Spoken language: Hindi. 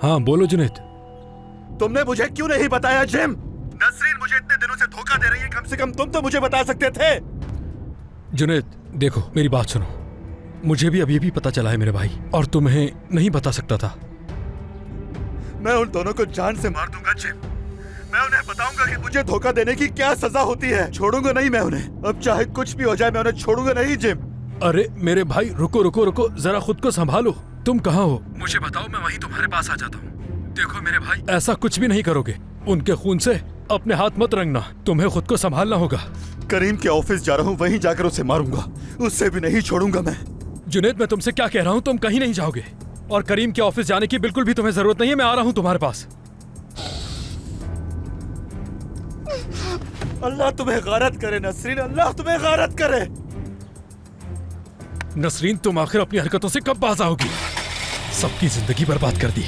हाँ बोलो जुनैद। तुमने मुझे क्यों नहीं बताया जिम? नसरीन मुझे इतने दिनों से धोखा दे रही है, कम से कम तुम तो मुझे बता सकते थे। जुनैद देखो मेरी बात सुनो, मुझे भी अभी पता चला है मेरे भाई, और तुम्हें नहीं बता सकता था। मैं उन दोनों को जान से मार दूंगा जिम। मैं उन्हें बताऊंगा कि मुझे धोखा देने की क्या सजा होती है। छोड़ूंगा नहीं मैं उन्हें, अब चाहे कुछ भी हो जाए मैं उन्हें छोड़ूंगा नहीं जिम। अरे मेरे भाई रुको रुको रुको, जरा खुद को संभालो। तुम कहाँ हो मुझे बताओ, मैं वहीं तुम्हारे पास आ जाता हूँ। देखो मेरे भाई, ऐसा कुछ भी नहीं करोगे, उनके खून से अपने हाथ मत रंगना, तुम्हें खुद को संभालना होगा। करीम के ऑफिस जा रहा हूँ, वहीं जाकर उसे मारूंगा, उससे भी नहीं छोड़ूंगा मैं। जुनैद मैं तुमसे क्या कह रहा हूँ, तुम कहीं नहीं जाओगे, और करीम के ऑफिस जाने की बिल्कुल भी तुम्हें जरूरत नहीं है। मैं आ रहा हूँ तुम्हारे पास। अल्लाह तुम्हें गारत करे नसरीन, अल्लाह तुम्हें गारत करे। नसरीन तुम आखिर अपनी हरकतों से कब बाज आओगी? सबकी जिंदगी बर्बाद कर दी।